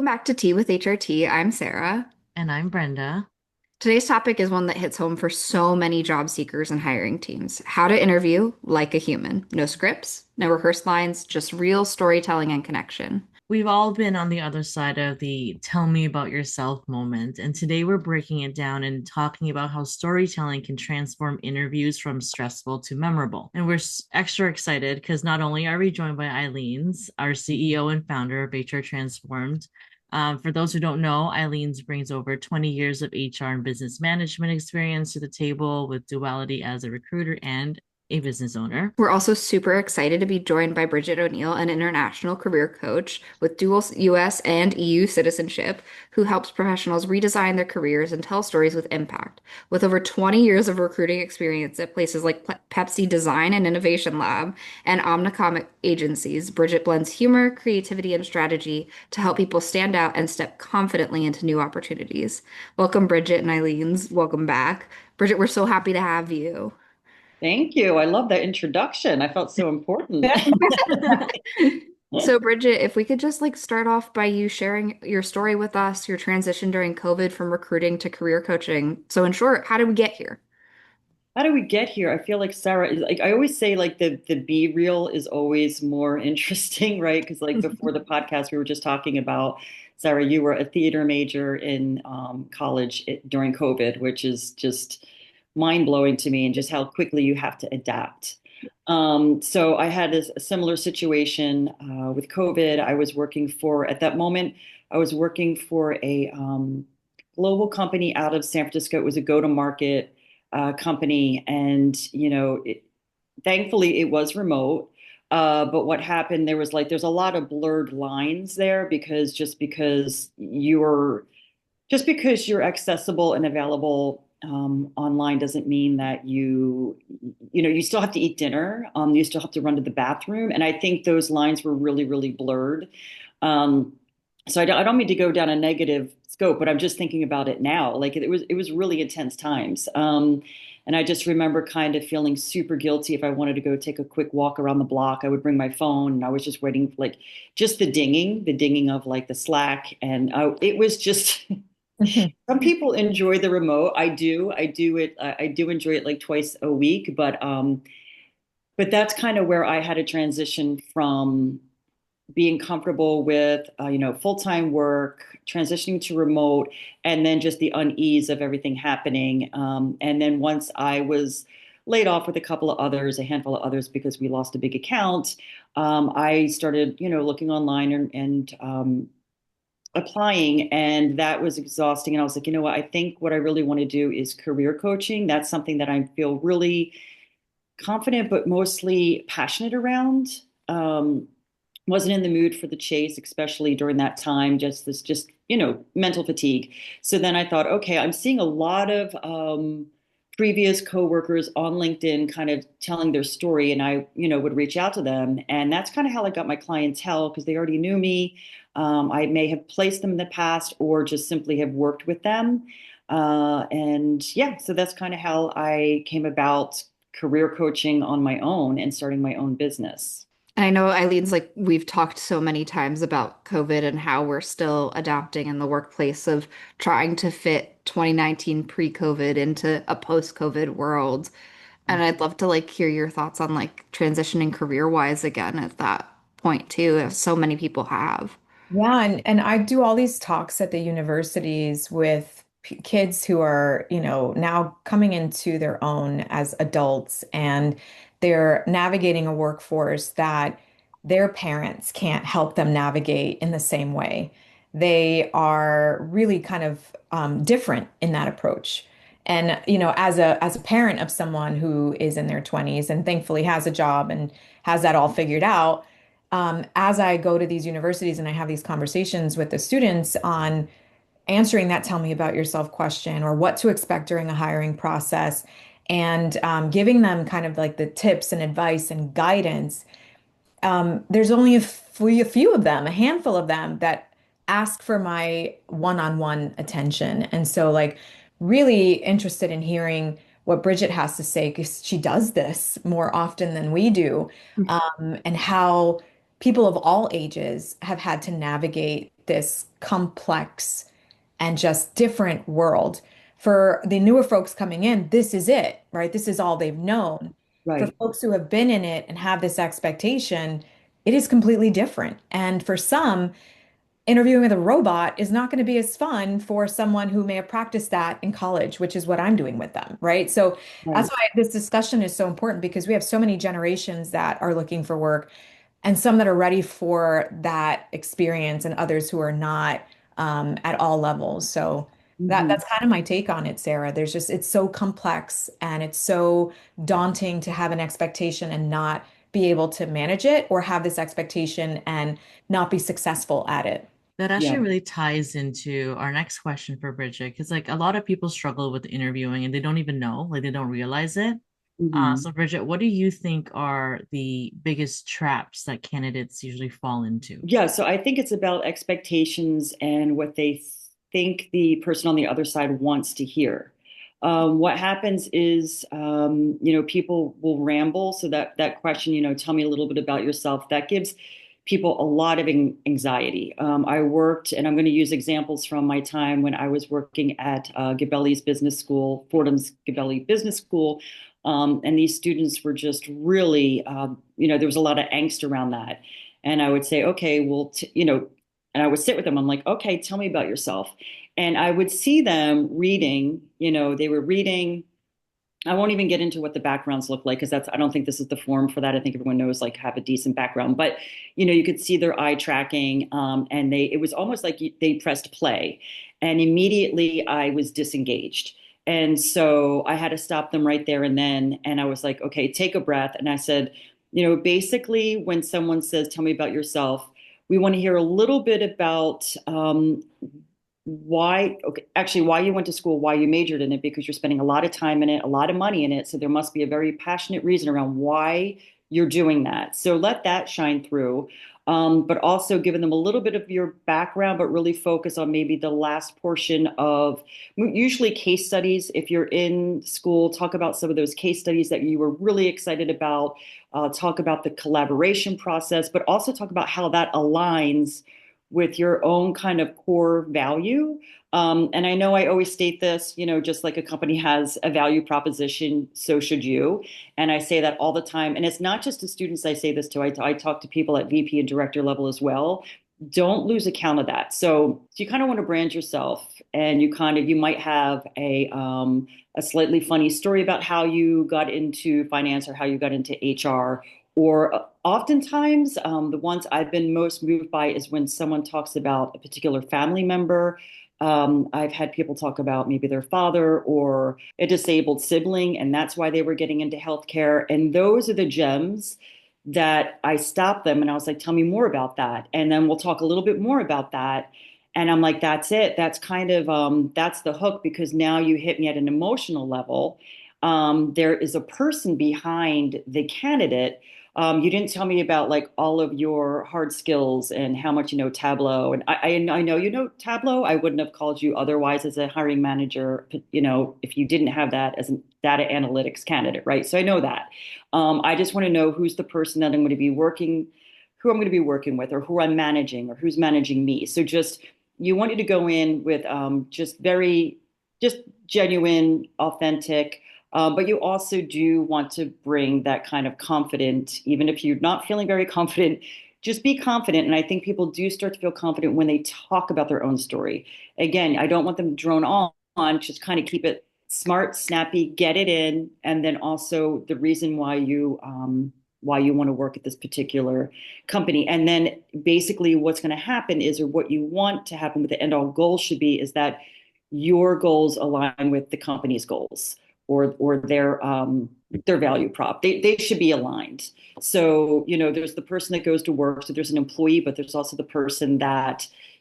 back to Tea with HRT. I'm Sarah. And I'm Brenda. Today's topic is one that hits home for so many job seekers and hiring teams. How to interview like a human. No scripts, no rehearsed lines, just real storytelling and connection. We've all been on the other side of the tell me about yourself moment. And today we're breaking it down and talking about how storytelling can transform interviews from stressful to memorable. And we're extra excited because not only are we joined by Eileen's, our CEO and founder of HR Transformed. For those who don't know, Eileen's brings over 20 years of HR and business management experience to the table with duality as a recruiter and a business owner. We're also super excited to be joined by Bridget O'Neill, an international career coach with dual US and EU citizenship, who helps professionals redesign their careers and tell stories with impact. With over 20 years of recruiting experience at places like Pepsi Design and Innovation Lab and Omnicom agencies, Bridget blends humor, creativity, and strategy to help people stand out and step confidently into new opportunities. Welcome, Bridget and Eileen's. Welcome back. Bridget, we're so happy to have you. Thank you. I love that introduction. I felt so important. So, Bridget, if we could just start off by you sharing your story with us, your transition during COVID from recruiting to career coaching. So, in short, how did we get here? How do we get here? I feel like Sarah is like I always say like the be real is always more interesting, right? Because like before the podcast, we were just talking about Sarah, you were a theater major in college during COVID, which is just mind blowing to me, and just how quickly you have to adapt. So I had a similar situation with COVID. I was working for, at that moment, I was working for a global company out of San Francisco. It was a go-to-market company, and thankfully it was remote. But what happened, there's a lot of blurred lines there because just because you're accessible and available online doesn't mean that you still have to eat dinner. You still have to run to the bathroom. And I think those lines were really, really blurred. Um, so I don't mean to go down a negative scope, but I'm just thinking about it now. Like it was really intense times. And I just remember kind of feeling super guilty if I wanted to go take a quick walk around the block. I would bring my phone and I was just waiting, like just the dinging of like the Slack. And it was just some people enjoy the remote. I do enjoy it like twice a week, but that's kind of where I had a transition from being comfortable with full-time work, transitioning to remote, and then just the unease of everything happening. And then once I was laid off with a handful of others because we lost a big account, I started looking online and applying, and that was exhausting. And I was like, you know what, I think what I really want to do is career coaching. That's something that I feel really confident but mostly passionate around. Wasn't in the mood for the chase, especially during that time, just mental fatigue. So then I thought, okay, I'm seeing a lot of previous coworkers on LinkedIn kind of telling their story, and I would reach out to them, and that's kind of how I got my clientele because they already knew me. I may have placed them in the past or just simply have worked with them. And yeah, so that's kind of how I came about career coaching on my own and starting my own business. And I know Eileen's we've talked so many times about COVID and how we're still adapting in the workplace of trying to fit 2019 pre-COVID into a post-COVID world. And I'd love to hear your thoughts on transitioning career-wise again at that point too, as so many people have. Yeah, and I do all these talks at the universities with p kids who are, now coming into their own as adults, and they're navigating a workforce that their parents can't help them navigate in the same way. They are really kind of different in that approach. And, as a parent of someone who is in their 20s and thankfully has a job and has that all figured out, as I go to these universities and I have these conversations with the students on answering that tell me about yourself question or what to expect during a hiring process and giving them kind of like the tips and advice and guidance, there's only a few of them, a handful of them that ask for my one-on-one attention. And so, really interested in hearing what Bridget has to say because she does this more often than we do, and how people of all ages have had to navigate this complex and just different world. For the newer folks coming in, this is it, right? This is all they've known. For Right. folks who have been in it and have this expectation, it is completely different. And for some, interviewing with a robot is not going to be as fun for someone who may have practiced that in college, which is what I'm doing with them, right? So that's Right. why this discussion is so important because we have so many generations that are looking for work and some that are ready for that experience and others who are not at all levels. So Hmm. that's kind of my take on it, Sarah. There's just it's so complex and it's so daunting to have an expectation and not be able to manage it or have this expectation and not be successful at it. That actually Yeah. really ties into our next question for Bridget, because like a lot of people struggle with interviewing and they don't even know, like they don't realize it. Hmm. So Bridget, what do you think are the biggest traps that candidates usually fall into? Yeah, so I think it's about expectations and what they think the person on the other side wants to hear. What happens is, people will ramble. So that question, tell me a little bit about yourself, that gives people a lot of anxiety. I worked, and I'm going to use examples from my time when I was working at Gabelli's Business School, Fordham's Gabelli Business School. And these students were just really, there was a lot of angst around that. And I would say, okay, well, and I would sit with them. I'm like, okay, tell me about yourself. And I would see them reading, they were reading. I won't even get into what the backgrounds look like because I don't think this is the forum for that. I think everyone knows like have a decent background, but you could see their eye tracking, and it was almost like they pressed play, and immediately I was disengaged. And so I had to stop them right there and then. And I was like, okay, take a breath. And I said, basically, when someone says, tell me about yourself, we want to hear a little bit about why, okay, actually, why you went to school, why you majored in it, because you're spending a lot of time in it, a lot of money in it. So there must be a very passionate reason around why you're doing that. So let that shine through. But also giving them a little bit of your background, but really focus on maybe the last portion of usually case studies. If you're in school, talk about some of those case studies that you were really excited about. Talk about the collaboration process, but also talk about how that aligns with your own kind of core value. And I know I always state this, just like a company has a value proposition, so should you. And I say that all the time. And it's not just to students I say this to, I talk to people at VP and director level as well. Don't lose account of that. So you kind of want to brand yourself, and you might have a slightly funny story about how you got into finance or how you got into HR. Or oftentimes, the ones I've been most moved by is when someone talks about a particular family member. I've had people talk about maybe their father or a disabled sibling, and that's why they were getting into healthcare. And those are the gems that I stopped them and I was like, tell me more about that. And then we'll talk a little bit more about that. And I'm like, that's it. That's kind of that's the hook, because now you hit me at an emotional level. There is a person behind the candidate. You didn't tell me about like all of your hard skills and how much you know Tableau. And I know you know Tableau. I wouldn't have called you otherwise as a hiring manager, if you didn't have that as a data analytics candidate, right? So I know that. I just want to know who's the person that I'm going to be working, who I'm going to be working with, or who I'm managing, or who's managing me. So just you want you to go in with just genuine, authentic. But you also do want to bring that kind of confident, even if you're not feeling very confident, just be confident. And I think people do start to feel confident when they talk about their own story. Again, I don't want them to drone on, just kind of keep it smart, snappy, get it in, and then also the reason why you want to work at this particular company. And then basically what's going to happen is, or what you want to happen with the end all goal should be, is that your goals align with the company's goals, or their value prop. They should be aligned. So, there's the person that goes to work, so there's an employee, but there's also the person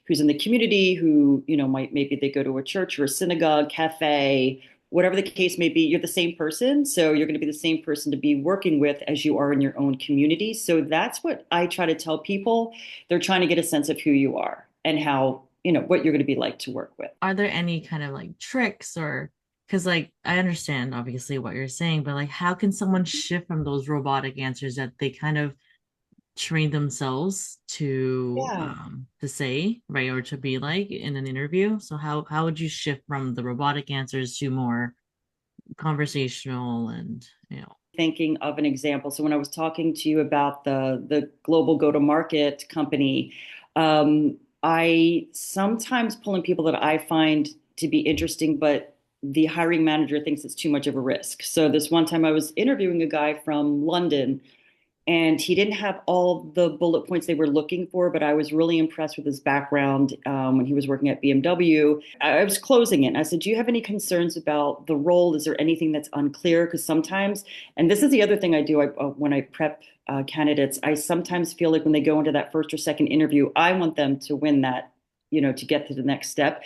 who's in the community who, maybe they go to a church or a synagogue, cafe, whatever the case may be. You're the same person. So you're going to be the same person to be working with as you are in your own community. So that's what I try to tell people. They're trying to get a sense of who you are and how, what you're going to be like to work with. Are there any kind of like tricks, or because like I understand obviously what you're saying, but like how can someone shift from those robotic answers that they kind of train themselves Yeah. to say, right, or to be like in an interview. So how would you shift from the robotic answers to more conversational and Thinking of an example. So when I was talking to you about the global go-to-market company, I sometimes pull in people that I find to be interesting, but the hiring manager thinks it's too much of a risk. So this one time I was interviewing a guy from London, and he didn't have all the bullet points they were looking for, but I was really impressed with his background when he was working at BMW. I was closing it. And I said, "Do you have any concerns about the role? Is there anything that's unclear?" Because sometimes, and this is the other thing I do when I prep candidates, I sometimes feel like when they go into that first or second interview, I want them to win that, to get to the next step.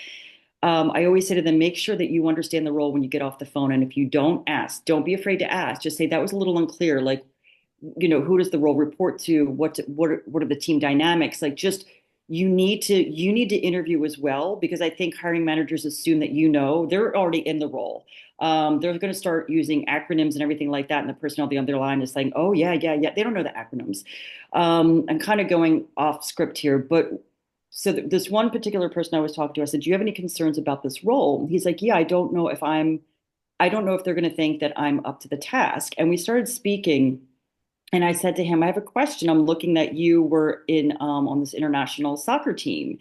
I always say to them, make sure that you understand the role when you get off the phone. And if you don't ask, don't be afraid to ask. Just say that was a little unclear. Like, who does the role report to? What are the team dynamics? Like, just you need to interview as well, because I think hiring managers assume that they're already in the role. They're going to start using acronyms and everything like that, and the person on the other line is saying, "Oh yeah, yeah, yeah." They don't know the acronyms. I'm kind of going off script here, but so this one particular person I was talking to, I said, "Do you have any concerns about this role?" He's like, "Yeah, I don't know if they're going to think that I'm up to the task." And we started speaking. And I said to him, "I have a question. I'm looking that you were in on this international soccer team."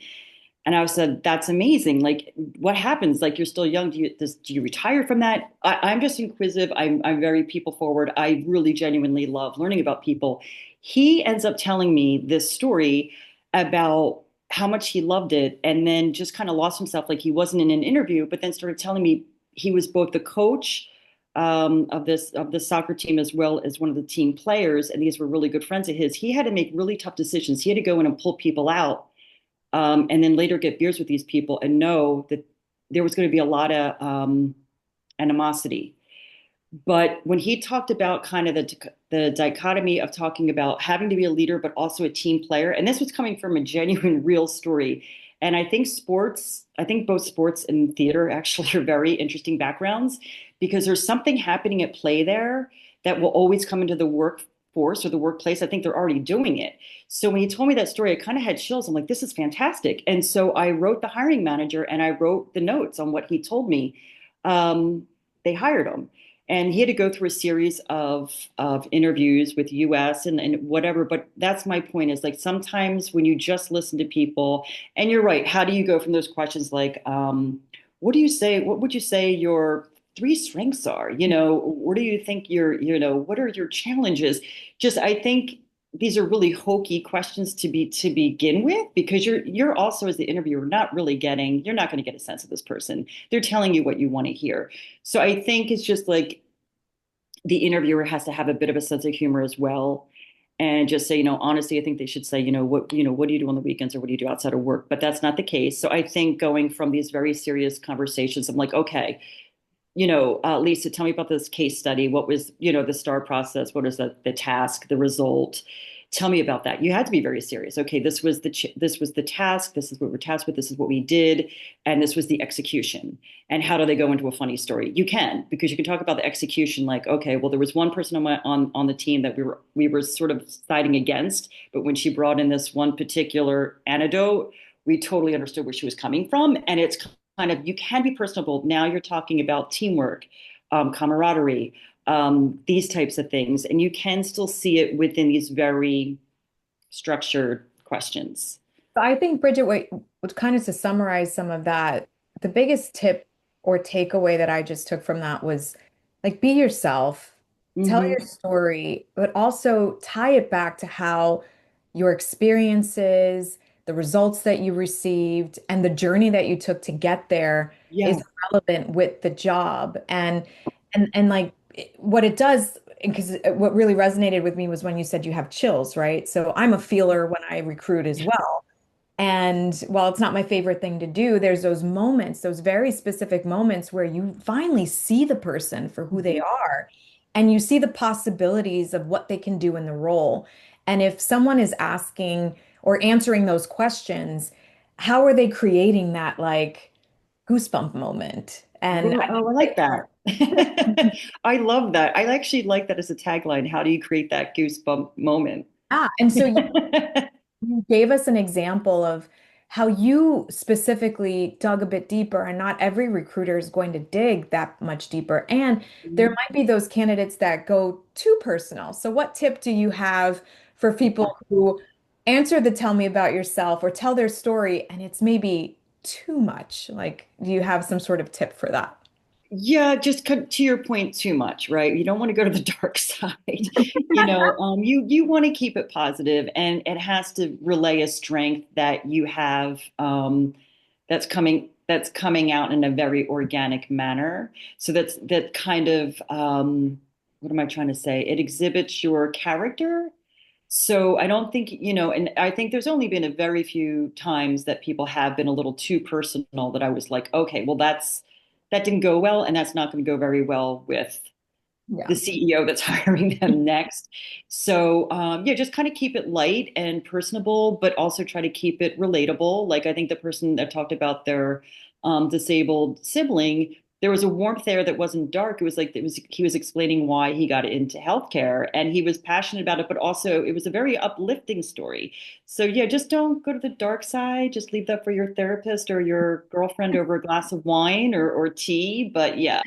And I said, "That's amazing. Like, what happens? Like, you're still young. Do you retire from that?" I'm just inquisitive. I'm very people forward. I really genuinely love learning about people. He ends up telling me this story about how much he loved it, and then just kind of lost himself. Like, he wasn't in an interview, but then started telling me he was both the coach of this soccer team as well as one of the team players, and these were really good friends of his. He had to make really tough decisions. He had to go in and pull people out, and then later get beers with these people and know that there was going to be a lot of animosity. But when he talked about kind of the dichotomy of talking about having to be a leader, but also a team player, and this was coming from a genuine, real story. And I think both sports and theater actually are very interesting backgrounds, because there's something happening at play there that will always come into the workforce or the workplace. I think they're already doing it. So when he told me that story, I kind of had chills. I'm like, this is fantastic. And so I wrote the hiring manager and I wrote the notes on what he told me. They hired him. And he had to go through a series of interviews with US and whatever. But that's my point, is like sometimes when you just listen to people, and you're right, how do you go from those questions like, what would you say your three strengths are? What do you think what are your challenges? Just, I think these are really hokey questions to begin with, because you're also, as the interviewer, you're not going to get a sense of this person. They're telling you what you want to hear. So I think it's just like the interviewer has to have a bit of a sense of humor as well. And just say, honestly, I think they should say, what do you do on the weekends, or what do you do outside of work? But that's not the case. So I think going from these very serious conversations, I'm like, okay, Lisa, tell me about this case study. What was, the STAR process? What is the task, the result? Tell me about that. You had to be very serious. Okay, this was the task. This is what we're tasked with. This is what we did, and this was the execution. And how do they go into a funny story? You can, because you can talk about the execution. Like, okay, well, there was one person on the team that we were sort of siding against, but when she brought in this one particular anecdote, we totally understood where she was coming from, and it's kind of, you can be personable. Now you're talking about teamwork, camaraderie, these types of things, and you can still see it within these very structured questions. So I think, Bridget, what kind of to summarize some of that, the biggest tip or takeaway that I just took from that was like, be yourself, tell Hmm. your story, but also tie it back to how your experiences, the results that you received, and the journey that you took to get there is Yeah. relevant with the job. And like what it does, because what really resonated with me was when you said you have chills, right? So I'm a feeler when I recruit as well. And while it's not my favorite thing to do, there's those moments, those very specific moments where you finally see the person for who they Mhm. are and you see the possibilities of what they can do in the role. And if someone is asking or answering those questions, how are they creating that like goosebump moment? And Yeah. I Oh, I think like that. I love that. I actually like that as a tagline. How do you create that goosebump moment? Yeah. And so you gave us an example of how you specifically dug a bit deeper, and not every recruiter is going to dig that much deeper. And there might be those candidates that go too personal. So, what tip do you have for people who answer the tell me about yourself or tell their story and it's maybe too much? Like, do you have some sort of tip for that? Yeah, just to your point, too much, right? You don't want to go to the dark side. You want to keep it positive, and it has to relay a strength that you have, that's coming out in a very organic manner. So that kind of, what am I trying to say? It exhibits your character. So I don't think, and I think there's only been a very few times that people have been a little too personal that I was like, okay, well, that didn't go well, and that's not going to go very well with the Yeah. CEO that's hiring them next. So yeah, just kind of keep it light and personable, but also try to keep it relatable. Like I think the person that talked about their disabled sibling, there was a warmth there that wasn't dark. It was like he was explaining why he got into healthcare, and he was passionate about it, but also it was a very uplifting story. So yeah, just don't go to the dark side. Just leave that for your therapist or your girlfriend over a glass of wine or tea. But yeah.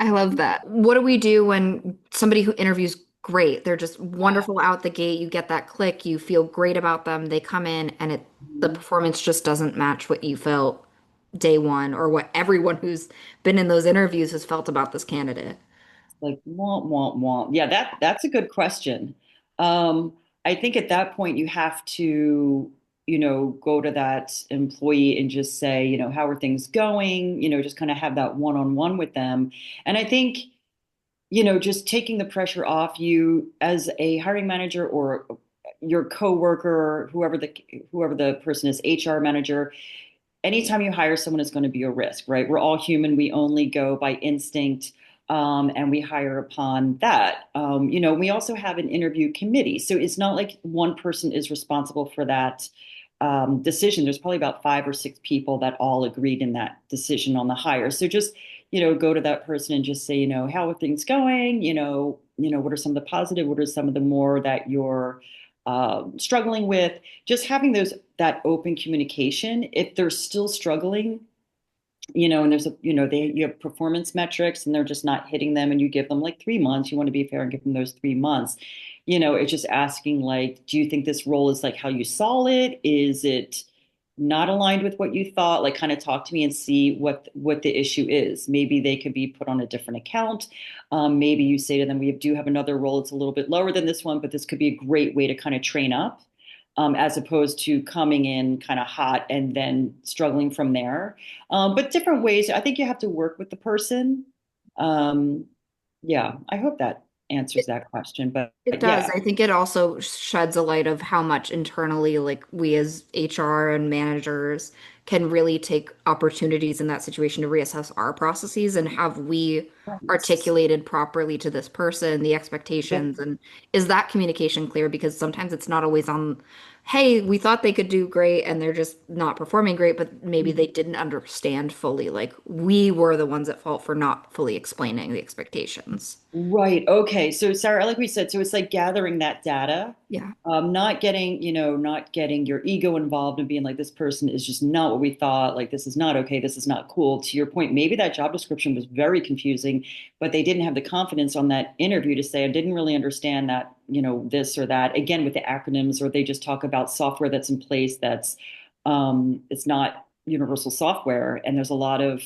I love that. What do we do when somebody who interviews great, they're just wonderful out the gate, you get that click, you feel great about them, they come in and the performance just doesn't match what you felt day one or what everyone who's been in those interviews has felt about this candidate? Like womp womp womp. Yeah, that's a good question. Um, I think at that point you have to, go to that employee and just say, how are things going? Just kind of have that one-on-one with them. And I think, just taking the pressure off you as a hiring manager or your coworker, whoever the person is, HR manager, anytime you hire someone, it's going to be a risk, right? We're all human. We only go by instinct, and we hire upon that. We also have an interview committee. So it's not like one person is responsible for that decision. There's probably about 5 or 6 people that all agreed in that decision on the hire. So just, go to that person and just say, how are things going? What are some of the positive? What are some of the more that you're struggling with? Just having that open communication. If they're still struggling, and there's you have performance metrics and they're just not hitting them, and you give them like 3 months. You want to be fair and give them those 3 months. It's just asking like, do you think this role is like how you saw it? Is it not aligned with what you thought? Like, kind of talk to me and see what the issue is. Maybe they could be put on a different account. Maybe you say to them, we do have another role. It's a little bit lower than this one, but this could be a great way to kind of train up, as opposed to coming in kind of hot and then struggling from there. But different ways. I think you have to work with the person. Um, yeah, I hope that answers that question. But It does. yeah. I think it also sheds a light of how much internally, like we as HR and managers can really take opportunities in that situation to reassess our processes and have we articulated properly to this person the Yep. expectations, and is that communication clear? Because sometimes it's not always on, hey, we thought they could do great and they're just not performing great, but maybe they didn't understand fully. Like we were the ones at fault for not fully explaining the expectations. Right. Okay. So Sarah, like we said, so it's like gathering that data, Yeah. not getting your ego involved and being like, this person is just not what we thought. Like, this is not okay. This is not cool. To your point, maybe that job description was very confusing, but they didn't have the confidence on that interview to say, I didn't really understand that, this or that. Again, with the acronyms, or they just talk about software that's in place that's, it's not universal software. And there's a lot of,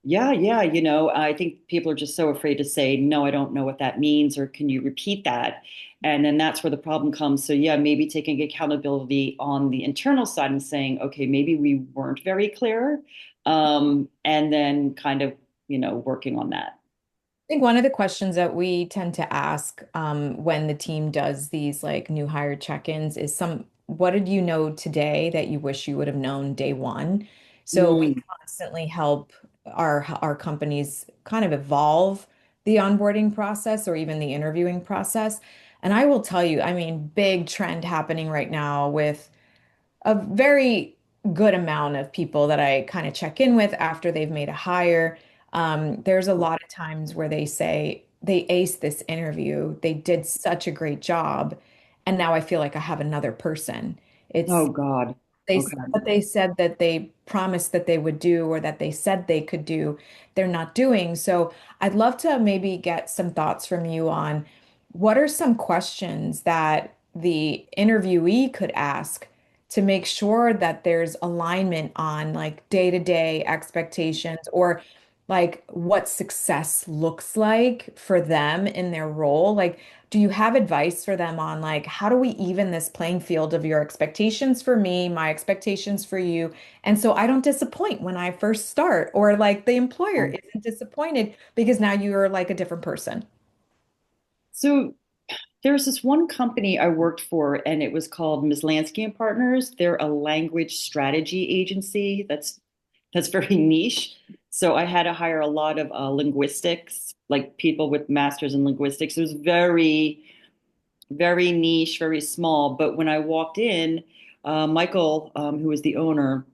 yeah, yeah, I think people are just so afraid to say, no, I don't know what that means, or can you repeat that? And then that's where the problem comes. So, yeah, maybe taking accountability on the internal side and saying, okay, maybe we weren't very clear. And then kind of, working on that. I think one of the questions that we tend to ask when the team does these like new hire check-ins is what did you know today that you wish you would have known day one? So we Mm. constantly help our companies kind of evolve the onboarding process or even the interviewing process. And I will tell you, I mean, big trend happening right now with a very good amount of people that I kind of check in with after they've made a hire. There's a lot of times where they say they aced this interview, they did such a great job. and now I feel like I have another person. It's Oh God. they Okay. what they said that they promised that they would do or that they said they could do, they're not doing. So I'd love to maybe get some thoughts from you on what are some questions that the interviewee could ask to make sure that there's alignment on like day-to-day expectations or like what success looks like for them in their role. Like, do you have advice for them on like how do we even this playing field of your expectations for me, my expectations for you, and so I don't disappoint when I first start, or like the employer isn't disappointed because now you're like a different person. So there's this one company I worked for, and it was called Ms. Lansky and Partners. They're a language strategy agency that's very niche. So I had to hire a lot of linguistics, like people with masters in linguistics. It was very, very niche, very small. But when I walked in, Michael, who was the owner,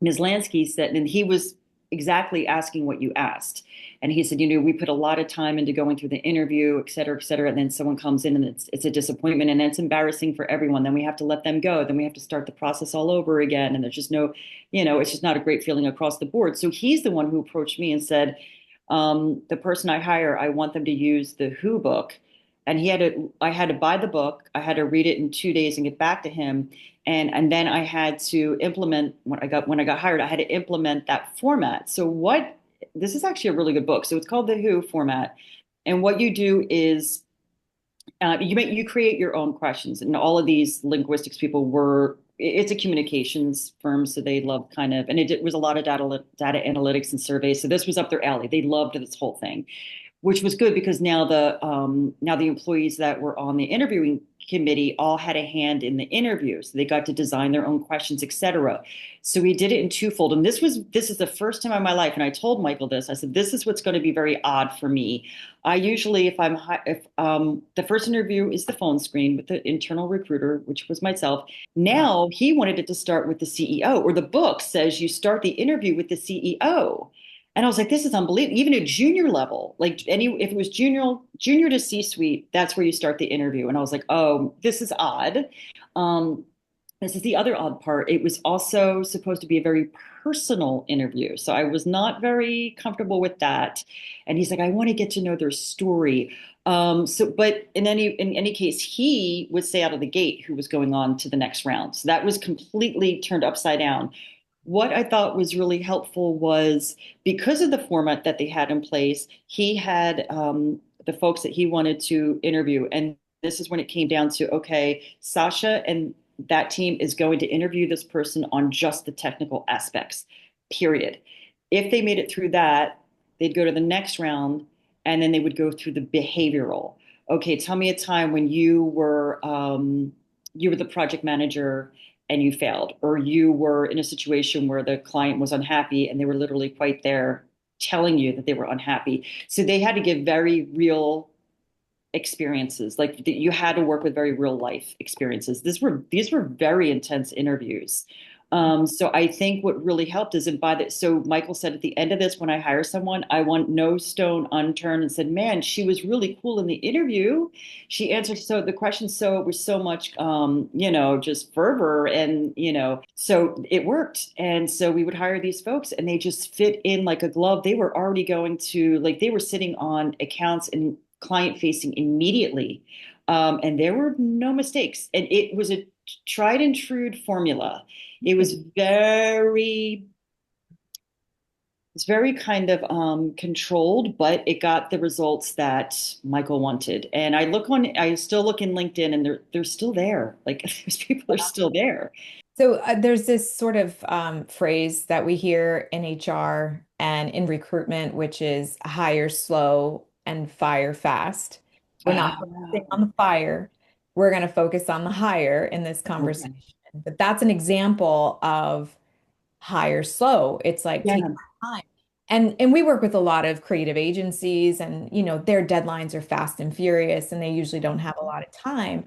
Ms. Lansky said, and he was exactly asking what you asked. And he said, we put a lot of time into going through the interview, et cetera, et cetera. And then someone comes in and it's a disappointment and it's embarrassing for everyone. Then we have to let them go. Then we have to start the process all over again. And there's just no, it's just not a great feeling across the board. So he's the one who approached me and said, the person I hire, I want them to use the Who book. And I had to buy the book. I had to read it in 2 days and get back to him. And then I had to implement when I got hired, I had to implement that format. So this is actually a really good book. So it's called the Who format. And what you do is you create your own questions. And all of these linguistics people it's a communications firm, so they love kind of, and it was a lot of data analytics and surveys. So this was up their alley. They loved this whole thing, which was good because now the employees that were on the interviewing committee all had a hand in the interview, so they got to design their own questions, etc. So we did it in twofold, and this is the first time in my life, and I told Michael this. I said, "This is what's going to be very odd for me. I usually, if the first interview is the phone screen with the internal recruiter, which was myself. Now he wanted it to start with the CEO, or the book says you start the interview with the CEO." And I was like, this is unbelievable. Even at junior level, like if it was junior to C-suite, that's where you start the interview. And I was like, oh, this is odd. Um, this is the other odd part. It was also supposed to be a very personal interview. So I was not very comfortable with that. And he's like, I want to get to know their story. But in any case, he would say out of the gate who was going on to the next round. So that was completely turned upside down. What I thought was really helpful was because of the format that they had in place, he had the folks that he wanted to interview. And this is when it came down to, okay, Sasha and that team is going to interview this person on just the technical aspects, period. If they made it through that, they'd go to the next round and then they would go through the behavioral. Okay, tell me a time when you were the project manager and you failed, or you were in a situation where the client was unhappy and they were literally quite there telling you that they were unhappy. So they had to give very real experiences, like you had to work with very real life experiences. These were very intense interviews. So I think what really helped is, so Michael said at the end of this, when I hire someone, I want no stone unturned, and said, man, she was really cool in the interview. She answered the question with so much, just fervor, and so it worked. And so we would hire these folks, and they just fit in like a glove. They were already they were sitting on accounts and client facing immediately, and there were no mistakes. And it was a tried and true formula. It was very kind of controlled, but it got the results that Michael wanted. And I still look in LinkedIn, and they're still there. Like those people are still there. So there's this sort of phrase that we hear in HR and in recruitment, which is hire slow and fire fast. We're not focusing on the fire. We're going to focus on the hire in this conversation. Okay. But that's an example of hire slow. It's like take Yeah. time. And we work with a lot of creative agencies, and their deadlines are fast and furious, and they usually don't have a lot of time.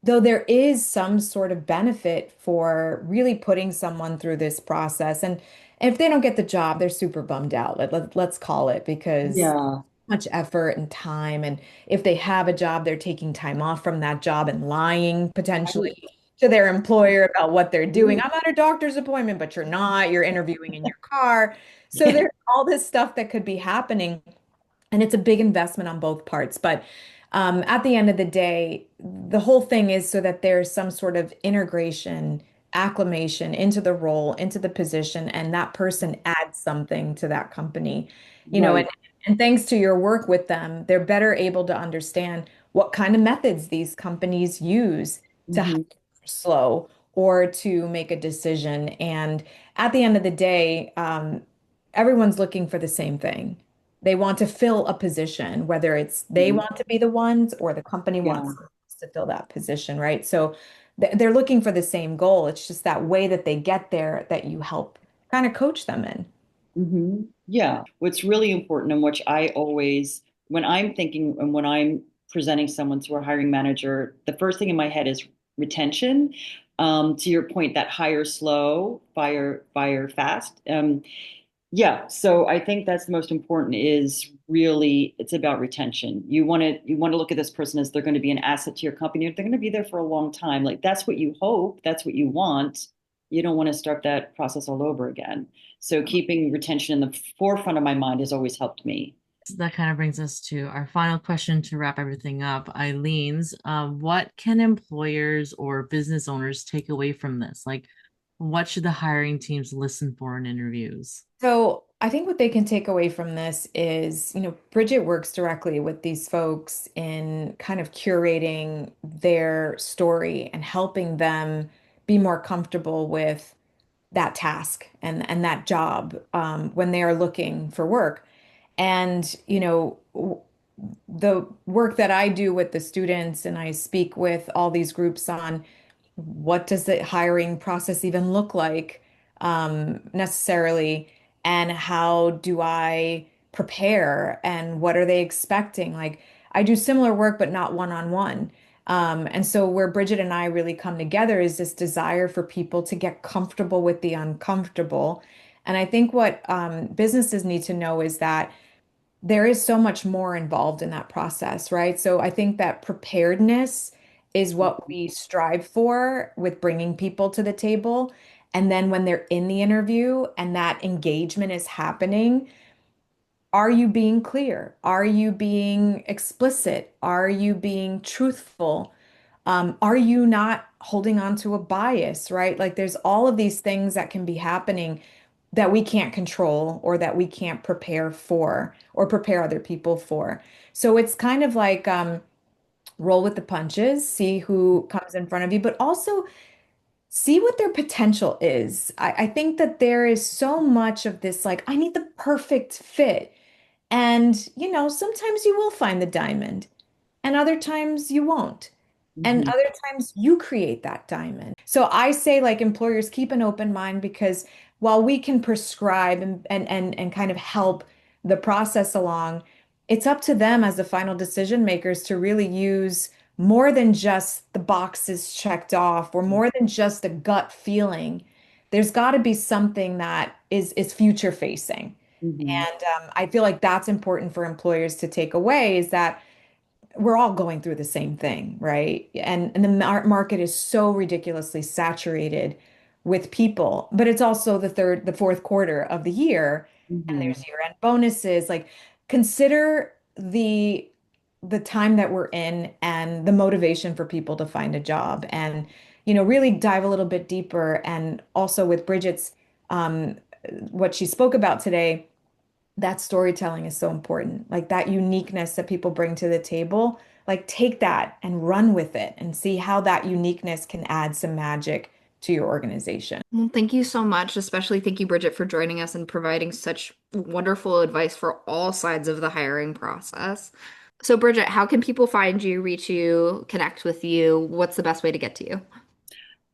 Though there is some sort of benefit for really putting someone through this process. And if they don't get the job, they're super bummed out. Let's call it, because Yeah. much effort and time. And if they have a job, they're taking time off from that job and lying potentially to their employer about what they're doing. Right. I'm at a doctor's appointment, but you're not. You're interviewing in your car. So there's all this stuff that could be happening. And it's a big investment on both parts. But at the end of the day, the whole thing is so that there's some sort of integration, acclimation into the role, into the position, and that person adds something to that company. You know, Right. and thanks to your work with them, they're better able to understand what kind of methods these companies use to hire Hmm. slow or to make a decision. And at the end of the day, everyone's looking for the same thing. They want to fill a position, whether it's they want to be the ones or the company Yeah. wants to fill that position, right? So they're looking for the same goal. It's just that way that they get there that you help kind of coach them in. Yeah. What's really important and which I always, when I'm thinking and when I'm presenting someone to a hiring manager, the first thing in my head is retention. To your point, that hire slow, fire fast. Yeah, so I think that's the most important is really it's about retention. You want to look at this person as they're going to be an asset to your company. If they're going to be there for a long time, like that's what you hope, that's what you want. You don't want to start that process all over again. So keeping retention in the forefront of my mind has always helped me. So that kind of brings us to our final question to wrap everything up. Eileen's, what can employers or business owners take away from this? Like, what should the hiring teams listen for in interviews? So I think what they can take away from this is, Bridget works directly with these folks in kind of curating their story and helping them be more comfortable with that task and that job when they are looking for work. And, the work that I do with the students and I speak with all these groups on what does the hiring process even look like necessarily, and how do I prepare and what are they expecting? Like I do similar work, but not one-on-one. And so where Bridget and I really come together is this desire for people to get comfortable with the uncomfortable. And I think what businesses need to know is that there is so much more involved in that process, right? So I think that preparedness is what we strive for with bringing people to the table. And then when they're in the interview and that engagement is happening, are you being clear? Are you being explicit? Are you being truthful? Are you not holding on to a bias, right? Like there's all of these things that can be happening that we can't control or that we can't prepare for or prepare other people for. So it's kind of like roll with the punches, see who comes in front of you, but also see what their potential is. I think that there is so much of this, like, I need the perfect fit. And, sometimes you will find the diamond and other times you won't. And Mhm. other times you create that diamond. So I say, like, employers keep an open mind because while we can prescribe and kind of help the process along, it's up to them as the final decision makers to really use more than just the boxes checked off or more than just a gut feeling. There's got to be something that is future facing. Mhm. And I feel like that's important for employers to take away is that we're all going through the same thing, right? And the market is so ridiculously saturated with people, but it's also the fourth quarter of the year, and Mhm. there's year-end bonuses. Like, consider the time that we're in and the motivation for people to find a job, and really dive a little bit deeper. And also with Bridget's what she spoke about today, that storytelling is so important. Like that uniqueness that people bring to the table, like take that and run with it and see how that uniqueness can add some magic to your organization. Well, thank you so much. Especially thank you, Bridget, for joining us and providing such wonderful advice for all sides of the hiring process. So, Bridget, how can people find you, reach you, connect with you? What's the best way to get to you?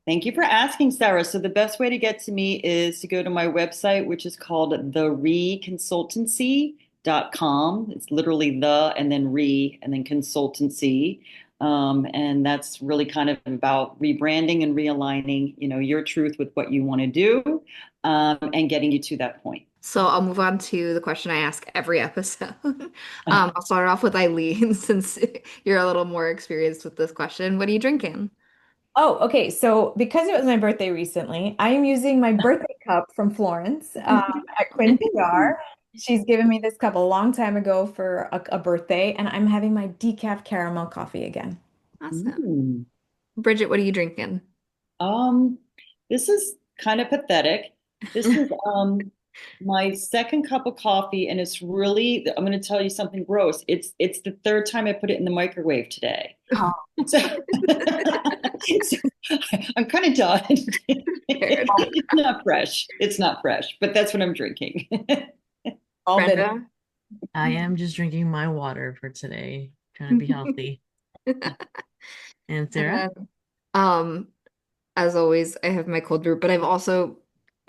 Thank you for asking, Sarah. So the best way to get to me is to go to my website, which is called thereconsultancy.com. It's literally the and then re and then consultancy. And that's really kind of about rebranding and realigning, your truth with what you want to do, and getting you to that point. So I'll move on to the question I ask every episode. I'll start off with Eileen since you're a little more experienced with this question. What are you drinking? Oh, okay. So because it was my birthday recently, I am using my birthday cup from Florence at Quinn PR. She's given me this cup a long time ago for a birthday, and I'm having my decaf caramel coffee again. Awesome. Ooh. Bridget, what are you drinking? Um, this is kind of pathetic. This is my second cup of coffee, and it's really, I'm going to tell you something gross. It's the third time I put it in the microwave today. Oh, So, so I'm kind of done. Fair It's not fresh. It's not fresh, but that's what I'm drinking. all good. Brenda? I am just drinking my water for today, trying to be healthy. And And Sarah? then, um, as always, I have my cold brew, but I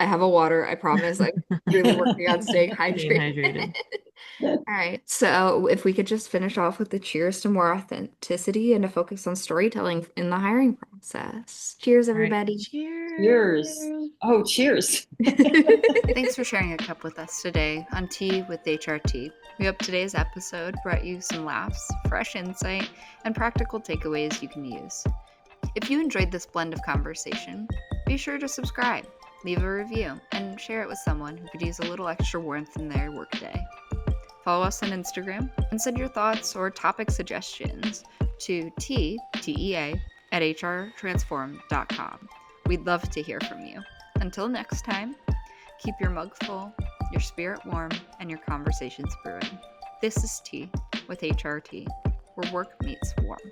have a water, I promise. I'm really working on staying Staying hydrated. hydrated. All right. So if we could just finish off with the cheers to more authenticity and a focus on storytelling in the hiring process. Cheers, All right. everybody. Cheers. Cheers. Oh, cheers. Thanks for sharing a cup with us today on Tea with HRT. We hope today's episode brought you some laughs, fresh insight, and practical takeaways you can use. If you enjoyed this blend of conversation, be sure to subscribe, leave a review, and share it with someone who could use a little extra warmth in their workday. Follow us on Instagram and send your thoughts or topic suggestions to TEA at hrtransform.com. We'd love to hear from you. Until next time, keep your mug full, your spirit warm, and your conversations brewing. This is Tea with HRT, where work meets warmth.